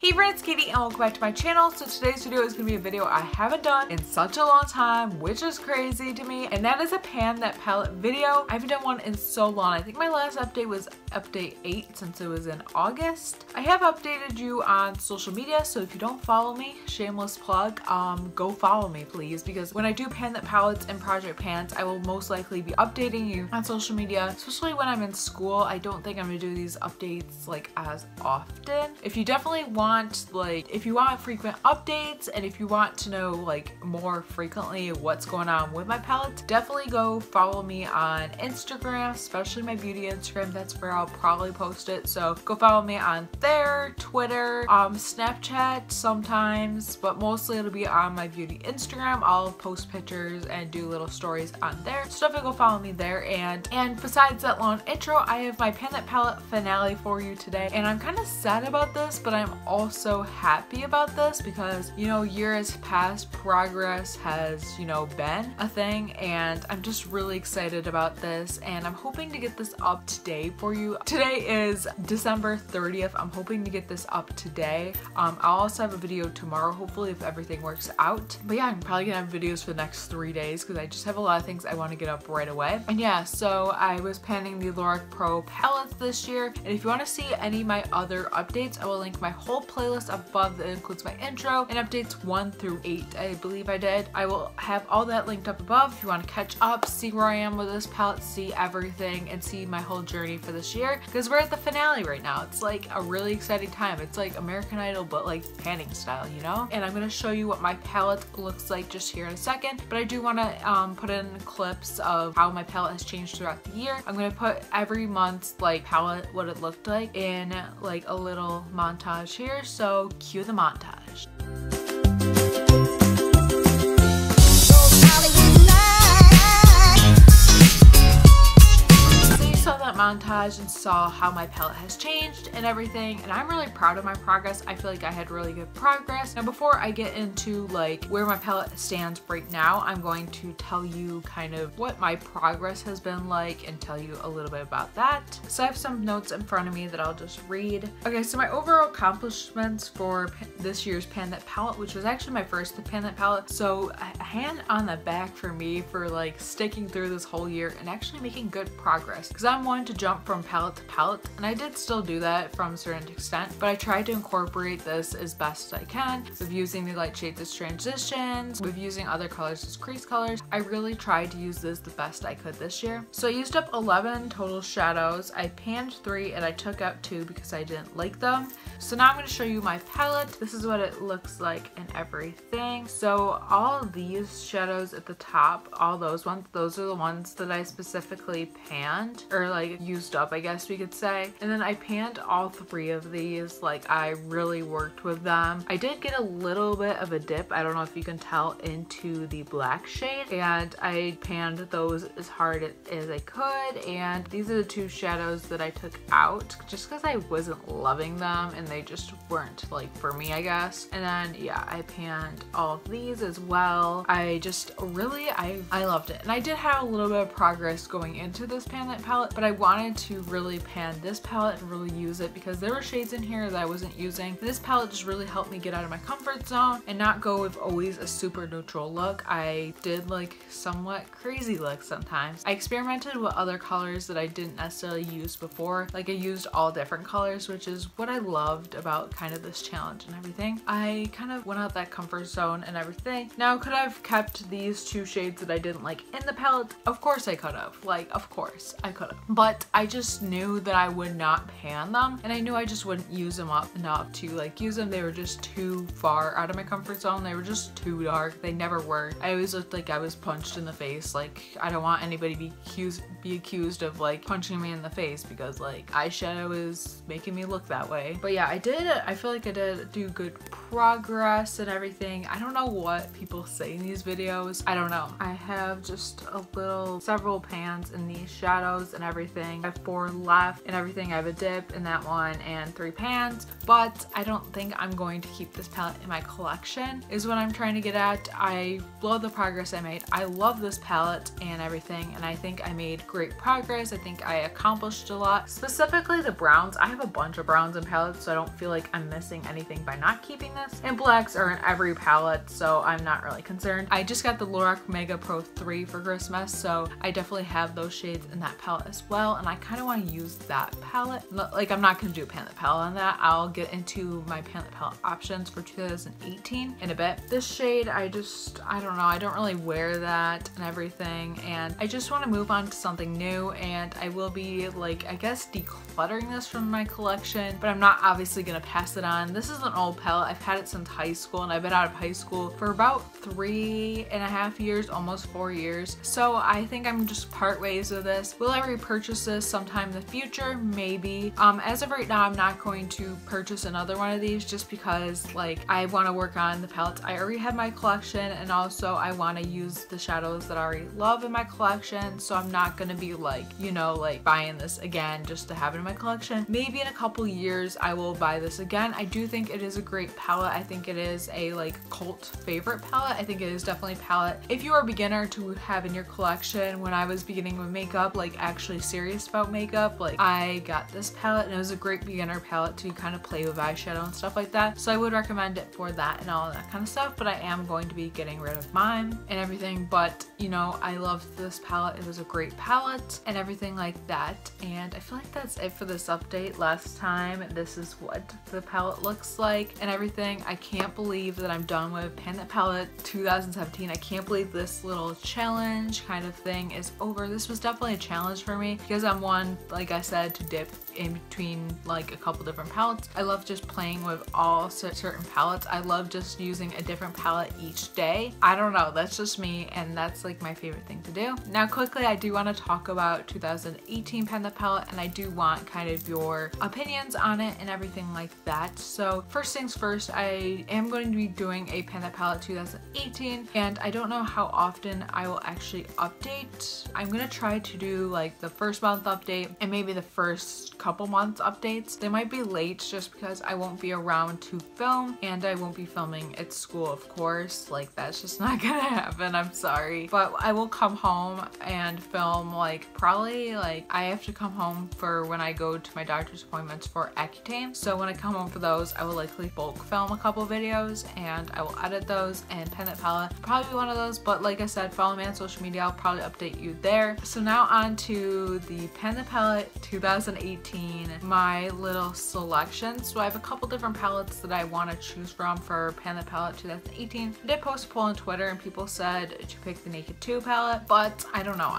Hey friends, Katie and welcome back to my channel. So today's video is going to be a video I haven't done in such a long time, which is crazy to me, and that is a pan that palette video. I haven't done one in so long. I think my last update was update 8 since it was in August. I have updated you on social media, so if you don't follow me, shameless plug, go follow me please, because when I do pan that palettes and project pans, I will most likely be updating you on social media, especially when I'm in school. I don't think I'm going to do these updates like as often. If you definitely want if you want frequent updates and if you want to know like more frequently what's going on with my palettes, definitely go follow me on Instagram, especially my beauty Instagram. That's where I'll probably post it. So go follow me on there, Twitter, Snapchat sometimes, but mostly it'll be on my beauty Instagram. I'll post pictures and do little stories on there. So definitely go follow me there. And besides that long intro, I have my Pan That Palette finale for you today. And I'm kind of sad about this, but I'm also happy about this because, you know, years past, progress has, you know, been a thing, and I'm just really excited about this, and I'm hoping to get this up today for you. Today is December 30th. I'm hoping to get this up today. I'll also have a video tomorrow, hopefully, if everything works out. But yeah, I'm probably gonna have videos for the next 3 days because I just have a lot of things I want to get up right away. And yeah, so I was panning the Lorac Pro palettes this year, and if you want to see any of my other updates, I will link my whole playlist above that includes my intro and updates 1 through 8, I believe I did. I will have all that linked up above if you want to catch up, see where I am with this palette, see everything, and see my whole journey for this year, because we're at the finale right now. It's like a really exciting time. It's like American Idol but like panning style, you know? And I'm going to show you what my palette looks like just here in a second, but I do want to put in clips of how my palette has changed throughout the year. I'm going to put every month's like palette, what it looked like, in like a little montage here, so cue the montage. Montage and saw how my palette has changed and everything, and I'm really proud of my progress. I feel like I had really good progress. Now before I get into like where my palette stands right now, I'm going to tell you kind of what my progress has been like and tell you a little bit about that. So I have some notes in front of me that I'll just read. Okay, so my overall accomplishments for this year's Pan That Palette, which was actually my first Pan That Palette, so a hand on the back for me for like sticking through this whole year and actually making good progress, because I'm one to jump from palette to palette, and I did still do that from a certain extent, but I tried to incorporate this as best as I can with using the light shades as transitions, with using other colors as crease colors. I really tried to use this the best I could this year. So I used up 11 total shadows. I panned 3 and I took out 2 because I didn't like them. So now I'm going to show you my palette. This is what it looks like and everything. So all of these shadows at the top, all those ones, those are the ones that I specifically panned, or like used up, I guess we could say. And then I panned all 3 of these. Like, I really worked with them. I did get a little bit of a dip, I don't know if you can tell, into the black shade, and I panned those as hard as I could. And these are the 2 shadows that I took out just because I wasn't loving them and they just weren't like for me, I guess. And then yeah, I panned all of these as well. I just really, I loved it. And I did have a little bit of progress going into this Pan That palette, but I wanted to really pan this palette and really use it because there were shades in here that I wasn't using. This palette just really helped me get out of my comfort zone and not go with always a super neutral look. I did like somewhat crazy looks sometimes. I experimented with other colors that I didn't necessarily use before. Like, I used all different colors, which is what I loved about kind of this challenge and everything. I kind of went out that comfort zone and everything. Now, could I have kept these 2 shades that I didn't like in the palette? Of course I could have. Like, of course I could have. But I just knew that I would not pan them, and I knew I just wouldn't use them up enough to like use them. They were just too far out of my comfort zone. They were just too dark. They never worked. I always looked like I was punched in the face. Like, I don't want anybody to be accused of like punching me in the face because like eyeshadow is making me look that way. But yeah, I feel like I did do good progress and everything. I don't know what people say in these videos. I don't know. I have just several pans in these shadows and everything. everything. I have 4 left and everything. I have a dip in that one and 3 pans, but I don't think I'm going to keep this palette in my collection is what I'm trying to get at. I love the progress I made. I love this palette and everything, and I think I made great progress. I think I accomplished a lot. Specifically the browns. I have a bunch of browns in palettes, so I don't feel like I'm missing anything by not keeping this. And blacks are in every palette, so I'm not really concerned. I just got the Lorac Mega Pro 3 for Christmas, so I definitely have those shades in that palette as well, and I kind of want to use that palette. Like, I'm not going to do a pan palette on that. I'll get into my pan palette options for 2018 in a bit. This shade, I don't know, I don't really wear that and everything, and I just want to move on to something new, and I will be, like, I guess decluttering this from my collection, but I'm not obviously going to pass it on. This is an old palette. I've had it since high school, and I've been out of high school for about 3.5 years, almost 4 years, so I think I'm just part ways with this. Will I repurchase this sometime in the future? Maybe. As of right now, I'm not going to purchase another one of these just because, like, I want to work on the palettes I already have in my collection, and also I want to use the shadows that I already love in my collection, so I'm not going to be like, you know, like buying this again just to have it in my collection. Maybe in a couple years I will buy this again. I do think it is a great palette. I think it is a like cult favorite palette. I think it is definitely a palette if you are a beginner to have in your collection. When I was beginning with makeup, like actually serious about makeup, like I got this palette and it was a great beginner palette to kind of play with eyeshadow and stuff like that, so I would recommend it for that and all that kind of stuff. But I am going to be getting rid of mine and everything, but you know, I loved this palette. It was a great palette and everything like that, and I feel like that's it for this update. Last time, this is what the palette looks like and everything. I can't believe that I'm done with Pan That Palette 2017. I can't believe this little challenge kind of thing is over. This was definitely a challenge for me because I'm one, like I said, to dip in between like a couple different palettes. I love just playing with all certain palettes. I love just using a different palette each day. I don't know, that's just me, and that's like my favorite thing to do. Now quickly, I do want to talk about 2018 Pan That Palette, and I do want kind of your opinions on it and everything like that. So first things first, I am going to be doing a Pan That Palette 2018, and I don't know how often I will actually update. I'm gonna try to do like the first month update and maybe the first couple months updates. They might be late just because I won't be around to film, and I won't be filming at school, of course. Like, that's just not gonna happen. I'm sorry, but I will come home and film, like probably like I have to come home for when I go to my doctor's appointments for Accutane. So when I come home for those, I will likely bulk film a couple videos and I will edit those, and Pan That Palette will probably be one of those. But like I said, follow me on social media. I'll probably update you there. So now on to the Pan That Palette 2018, my little selection. So I have a couple different palettes that I want to choose from for Pan That Palette 2018. I did post a poll on Twitter and people said to pick the Naked 2 palette, but I don't know.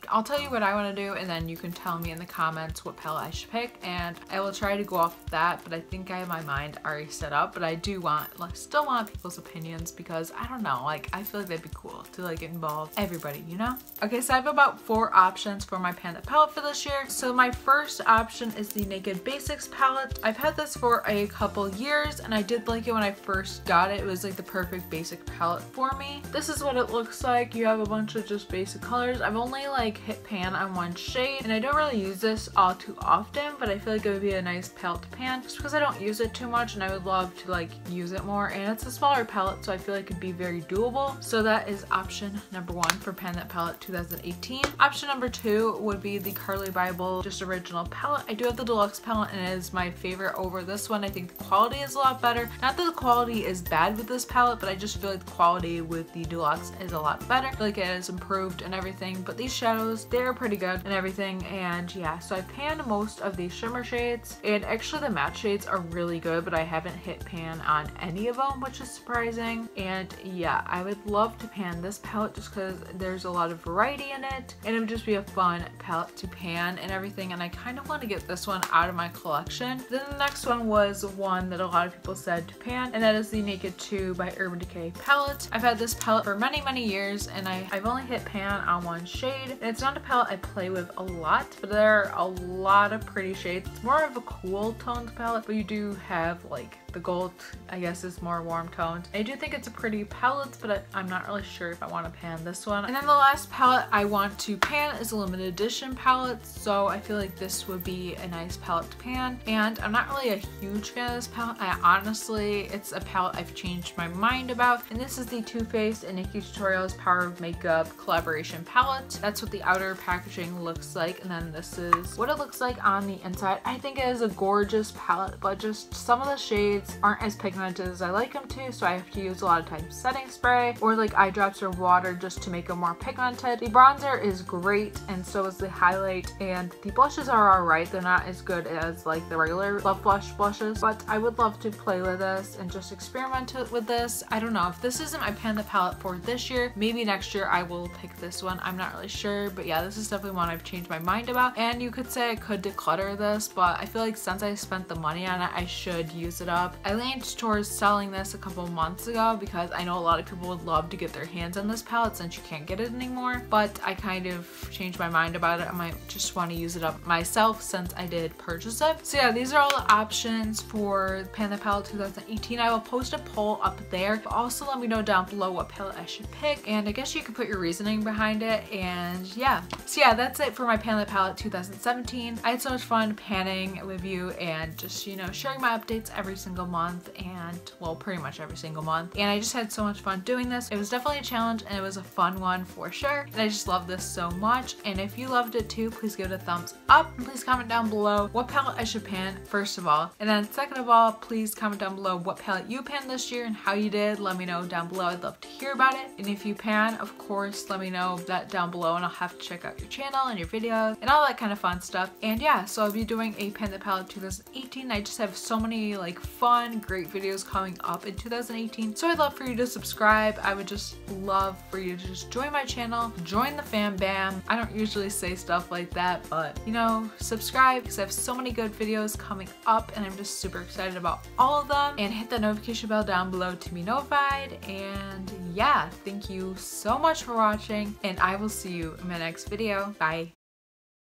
I'll tell you what I want to do, and then you can tell me in the comments what palette I should pick, and I will try to go off that. But I think I have my mind already set up, but I do want, like, still want people's opinions because I don't know, like I feel like that'd be cool to like involve everybody, you know? Okay, so I have about 4 options for my Pan That Palette for this year. So my first option is the Naked Basics palette. I've had this for a couple years and I did like it when I first got it. It was like the perfect basic palette for me. This is what it looks like. You have a bunch of just basic colors. I've only like hit pan on one shade, and I don't really use this all too often, but I feel like it would be a nice palette to pan just because I don't use it too much and I would love to like use it more, and it's a smaller palette, so I feel like it'd be very doable. So that is option number 1 for Pan That Palette 2018. Option number 2 would be the Carly Bible just original palette. I do have the deluxe palette and it is my favorite over this one. I think the quality is a lot better. Not that the quality is bad with this palette, but I just feel like the quality with the deluxe is a lot better. I feel like it has improved and everything, but these shadows, they're pretty good and everything. And yeah, so I panned most of these shimmer shades, and actually the matte shades are really good, but I haven't hit pan on any of them, which is surprising. And yeah, I would love to pan this palette just because there's a lot of variety in it, and it would just be a fun palette to pan and everything, and I kind of want to get this one out of my collection. Then the next one was one that a lot of people said to pan, and that is the Naked 2 by Urban Decay palette. I've had this palette for many years, and I've only hit pan on one shade, and it's not a palette I play with a lot, but there are a lot of pretty shades. It's more of a cool toned palette, but you do have like The gold, I guess, is more warm toned. I do think it's a pretty palette, but I'm not really sure if I want to pan this one. And then the last palette I want to pan is a limited edition palette, so I feel like this would be a nice palette to pan. And I'm not really a huge fan of this palette. Honestly, it's a palette I've changed my mind about, and this is the Too Faced and Nikki Tutorials Power of Makeup collaboration palette. That's what the outer packaging looks like, and then this is what it looks like on the inside. I think it is a gorgeous palette, but just some of the shades aren't as pigmented as I like them to, so I have to use a lot of times setting spray or like eye drops or water just to make them more pigmented. The bronzer is great, and so is the highlight, and the blushes are alright. They're not as good as like the regular Love Blush blushes, but I would love to play with this and just experiment with this. I don't know if this isn't my Pan the palette for this year. Maybe next year I will pick this one. I'm not really sure, but yeah, this is definitely one I've changed my mind about. And you could say I could declutter this, but I feel like since I spent the money on it, I should use it up. I leaned towards selling this a couple months ago because I know a lot of people would love to get their hands on this palette since you can't get it anymore, but I kind of changed my mind about it. I might just want to use it up myself since I did purchase it. So yeah, these are all the options for Pan the Palette 2018. I will post a poll up there, but also let me know down below what palette I should pick, and I guess you could put your reasoning behind it. And yeah, so yeah, that's it for my Pan the Palette 2017. I had so much fun panning with you and just, you know, sharing my updates every single month, and well, pretty much every single month, and I just had so much fun doing this. It was definitely a challenge, and it was a fun one for sure, and I just love this so much. And if you loved it too, please give it a thumbs up, and please comment down below what palette I should pan first of all, and then second of all, please comment down below what palette you panned this year and how you did. Let me know down below. I'd love to hear about it. And if you pan, of course, let me know that down below, and I'll have to check out your channel and your videos and all that kind of fun stuff. And yeah, so I'll be doing a Pan the Palette 2018. I just have so many like fun, great videos coming up in 2018, so I'd love for you to subscribe. I would just love for you to just join my channel, join the fam bam. I don't usually say stuff like that, but you know, subscribe because I have so many good videos coming up, and I'm just super excited about all of them. And hit that notification bell down below to be notified. And yeah, thank you so much for watching, and I will see you in my next video. Bye.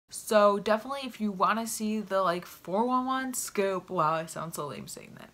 So definitely if you want to see the like 411 scoop, wow, I sound so lame saying that.